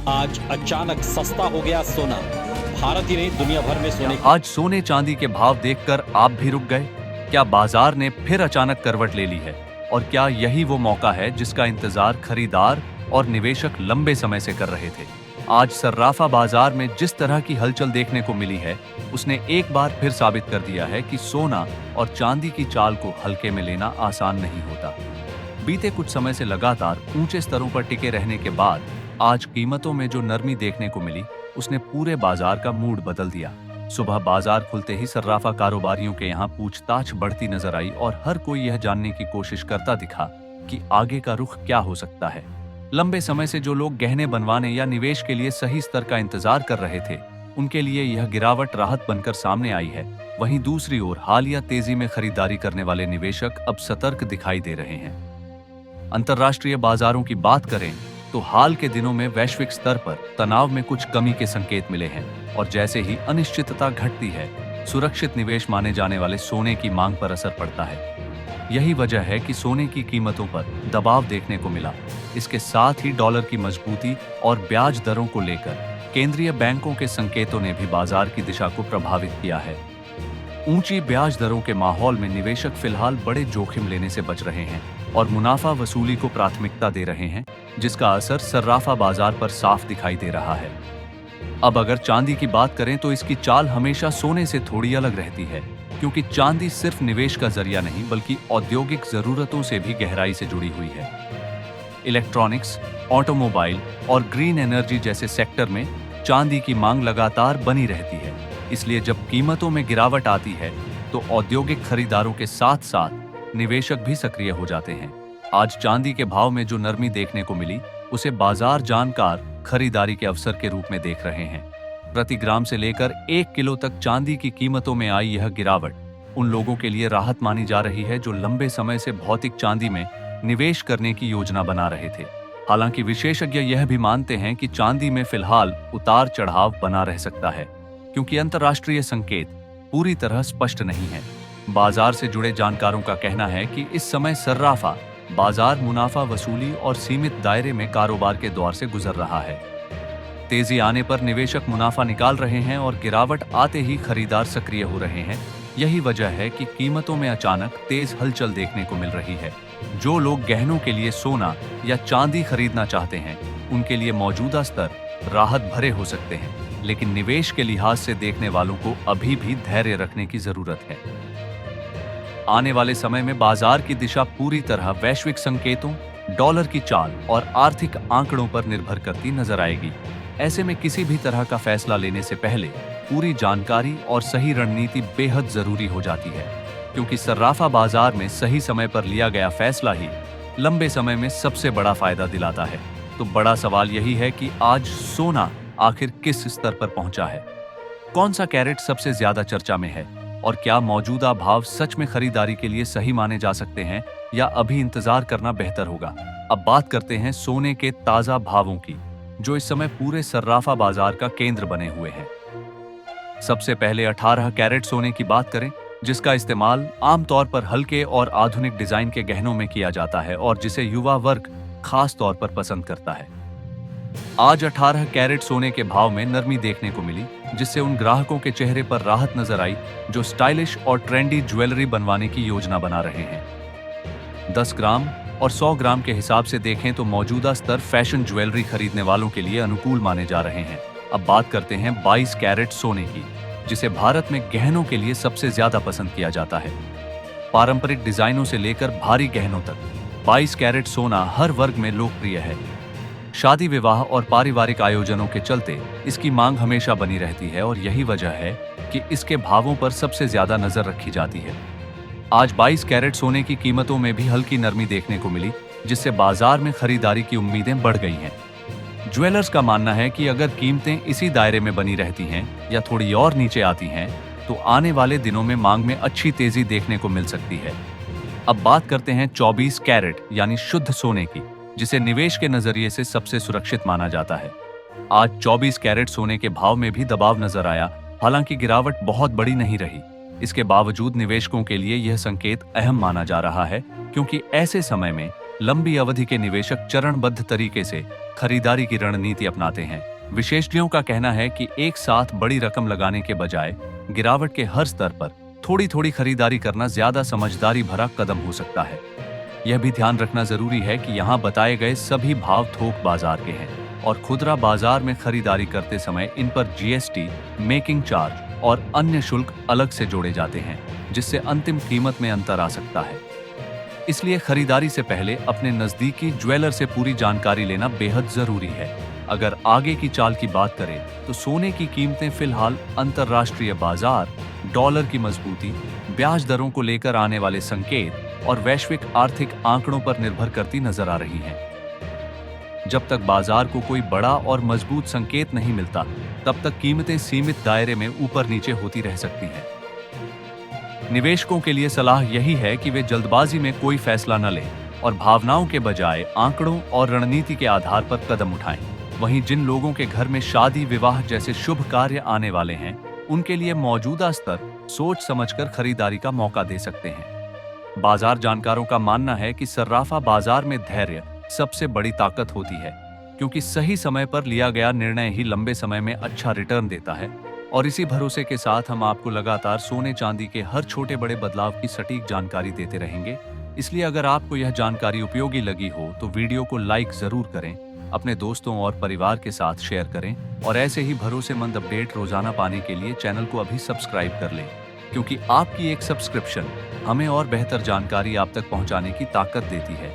आज अचानक सस्ता हो गया सोना। भारत ही नहीं, दुनिया भर में सोने आज सोने चांदी के भाव देखकर आप भी रुक गए? क्या बाजार ने फिर अचानक करवट ले ली है? और क्या यही वो मौका है जिसका इंतजार खरीदार और निवेशक लंबे समय से कर रहे थे? आज सर्राफा बाजार में जिस तरह की हलचल देखने को मिली है, उसने एक बार फिर साबित कर दिया है कि सोना और चांदी की चाल को हल्के में लेना आसान नहीं होता। बीते कुछ समय से लगातार ऊंचे स्तरों पर टिके रहने के बाद आज कीमतों में जो नरमी देखने को मिली, उसने पूरे बाजार का मूड बदल दिया। सुबह बाजार खुलते ही सर्राफा कारोबारियों के यहाँ पूछताछ बढ़ती नजर आई और हर कोई यह जानने की कोशिश करता दिखा कि आगे का रुख क्या हो सकता है। लंबे समय से जो लोग गहने बनवाने या निवेश के लिए सही स्तर का इंतजार कर रहे थे, उनके लिए यह गिरावट राहत बनकर सामने आई है। वहीं दूसरी ओर हालिया तेजी में खरीदारी करने वाले निवेशक अब सतर्क दिखाई दे रहे हैं। अंतर्राष्ट्रीय बाजारों की बात करें तो हाल के दिनों में वैश्विक स्तर पर तनाव में कुछ कमी के संकेत मिले हैं और जैसे ही अनिश्चितता घटती है, सुरक्षित निवेश माने जाने वाले सोने की मांग पर असर पड़ता है। यही वजह है कि सोने की कीमतों पर दबाव देखने को मिला। इसके साथ ही डॉलर की मजबूती और ब्याज दरों को लेकर केंद्रीय बैंकों के संकेतों ने भी बाजार की दिशा को प्रभावित किया है। ऊंची ब्याज दरों के माहौल में निवेशक फिलहाल बड़े जोखिम लेने से बच रहे हैं और मुनाफा वसूली को प्राथमिकता दे रहे हैं, जिसका असर सर्राफा बाजार पर साफ दिखाई दे रहा है। अब अगर चांदी की बात करें तो इसकी चाल हमेशा सोने से थोड़ी अलग रहती है, क्योंकि चांदी सिर्फ निवेश का जरिया नहीं बल्कि औद्योगिक जरूरतों से भी गहराई से जुड़ी हुई है। इलेक्ट्रॉनिक्स, ऑटोमोबाइल और ग्रीन एनर्जी जैसे सेक्टर में चांदी की मांग लगातार बनी रहती है। इसलिए जब कीमतों में गिरावट आती है तो औद्योगिक खरीदारों के साथ साथ निवेशक भी सक्रिय हो जाते हैं। आज चांदी के भाव में जो नरमी देखने को मिली, उसे बाजार जानकार खरीदारी के अवसर के रूप में देख रहे हैं। प्रति ग्राम से लेकर 1 किलो तक चांदी की कीमतों में आई यह गिरावट उन लोगों के लिए राहत मानी जा रही है जो लंबे समय से भौतिक चांदी में निवेश करने की योजना बना रहे थे। हालांकि विशेषज्ञ यह भी मानते हैं कि चांदी में फिलहाल उतार चढ़ाव बना रह सकता है, क्योंकि अंतर्राष्ट्रीय संकेत पूरी तरह स्पष्ट नहीं है। बाजार से जुड़े जानकारों का कहना है कि इस समय सर्राफा बाजार मुनाफा वसूली और सीमित दायरे में कारोबार के दौर से गुजर रहा है। तेजी आने पर निवेशक मुनाफा निकाल रहे हैं और गिरावट आते ही खरीदार सक्रिय हो रहे हैं। यही वजह है कि कीमतों में अचानक तेज हलचल देखने को मिल रही है। जो लोग गहनों के लिए सोना या चांदी खरीदना चाहते हैं, उनके लिए मौजूदा स्तर राहत भरे हो सकते हैं, लेकिन निवेश के लिहाज से देखने वालों को अभी भी धैर्य रखने की जरूरत है। आने वाले समय में बाजार की दिशा पूरी तरह वैश्विक संकेतों, डॉलर की चाल और आर्थिक आंकड़ों पर निर्भर करती नजर आएगी। ऐसे में किसी भी तरह का फैसला लेने से पहले पूरी जानकारी और सही रणनीति बेहद जरूरी हो जाती है, क्योंकि सर्राफा बाजार में सही समय पर लिया गया फैसला ही लंबे समय में सबसे बड़ा फायदा दिलाता है। तो बड़ा सवाल यही है कि आज सोना आखिर किस स्तर पर पहुंचा है? कौन सा कैरेट सबसे ज्यादा चर्चा में है? और क्या मौजूदा भाव सच में खरीदारी के लिए सही माने जा सकते हैं या अभी इंतजार करना बेहतर होगा? अब बात करते हैं सोने के ताजा भावों की, जो इस समय पूरे सर्राफा बाजार का केंद्र बने हुए हैं। सबसे पहले 18 कैरेट सोने की बात करें, जिसका इस्तेमाल आमतौर पर हल्के और आधुनिक डिजाइन के गहनों में किया जाता है और जिसे युवा वर्ग खास तौर पर पसंद करता है। आज 18 कैरेट सोने के भाव में नरमी देखने को मिली, जिससे उन ग्राहकों के चेहरे पर राहत नजर आई जो स्टाइलिश और ट्रेंडी ज्वेलरी बनवाने की योजना बना रहे हैं। 10 ग्राम और 100 ग्राम के हिसाब से देखें तो मौजूदा स्तर फैशन ज्वेलरी खरीदने वालों के लिए अनुकूल माने जा रहे हैं। अब बात करते हैं 22 कैरेट सोने की, जिसे भारत में गहनों के लिए सबसे ज्यादा पसंद किया जाता है। पारंपरिक डिजाइनों से लेकर भारी गहनों तक 22 कैरेट सोना हर वर्ग में लोकप्रिय है। शादी विवाह और पारिवारिक आयोजनों के चलते इसकी मांग हमेशा बनी रहती है और यही वजह है कि इसके भावों पर सबसे ज्यादा नजर रखी जाती है। आज 22 कैरेट सोने की कीमतों में भी हल्की नरमी देखने को मिली, जिससे बाजार में खरीदारी की उम्मीदें बढ़ गई हैं। ज्वेलर्स का मानना है कि अगर कीमतें इसी दायरे में बनी रहती हैं या थोड़ी और नीचे आती हैं, तो आने वाले दिनों में मांग में अच्छी तेजी देखने को मिल सकती है। अब बात करते हैं 24 कैरेट यानी शुद्ध सोने की, जिसे निवेश के नजरिए से सबसे सुरक्षित माना जाता है। आज 24 कैरेट सोने के भाव में भी दबाव नजर आया, हालांकि गिरावट बहुत बड़ी नहीं रही। इसके बावजूद निवेशकों के लिए यह संकेत अहम माना जा रहा है, क्योंकि ऐसे समय में लंबी अवधि के निवेशक चरणबद्ध तरीके से खरीदारी की रणनीति अपनाते हैं। विशेषज्ञों का कहना है कि एक साथ बड़ी रकम लगाने के बजाय गिरावट के हर स्तर पर थोड़ी थोड़ी खरीदारी करना ज्यादा समझदारी भरा कदम हो सकता है। यह भी ध्यान रखना जरूरी है कि यहाँ बताए गए सभी भाव थोक बाजार के हैं और खुदरा बाजार में खरीदारी करते समय इन पर जीएसटी, मेकिंग चार्ज और अन्य शुल्क अलग से जोड़े जाते हैं, जिससे अंतिम कीमत में अंतर आ सकता है। इसलिए खरीदारी से पहले अपने नजदीकी ज्वेलर से पूरी जानकारी लेना बेहद जरूरी है। अगर आगे की चाल की बात करें तो सोने की कीमतें फिलहाल अंतर्राष्ट्रीय बाजार, डॉलर की मजबूती, ब्याज दरों को लेकर आने वाले संकेत और वैश्विक आर्थिक आंकड़ों पर निर्भर करती नजर आ रही हैं। जब तक बाजार को कोई बड़ा और मजबूत संकेत नहीं मिलता, तब तक कीमतें सीमित दायरे में ऊपर नीचे होती रह सकती हैं। निवेशकों के लिए सलाह यही है कि वे जल्दबाजी में कोई फैसला न लें और भावनाओं के बजाय आंकड़ों और रणनीति के आधार पर कदम उठाएं। वहीं जिन लोगों के घर में शादी विवाह जैसे शुभ कार्य आने वाले हैं, उनके लिए मौजूदा स्तर सोच समझकर खरीदारी का मौका दे सकते हैं। बाजार जानकारों का मानना है कि सर्राफा बाजार में धैर्य सबसे बड़ी ताकत होती है, क्योंकि सही समय पर लिया गया निर्णय ही लंबे समय में अच्छा रिटर्न देता है। और इसी भरोसे के साथ हम आपको लगातार सोने चांदी के हर छोटे बड़े बदलाव की सटीक जानकारी देते रहेंगे। इसलिए अगर आपको यह जानकारी उपयोगी लगी हो तो वीडियो को लाइक जरूर करें, अपने दोस्तों और परिवार के साथ शेयर करें और ऐसे ही भरोसेमंद अपडेट रोजाना पाने के लिए चैनल को अभी सब्सक्राइब कर लें, क्योंकि आपकी एक सब्सक्रिप्शन हमें और बेहतर जानकारी आप तक पहुंचाने की ताकत देती है।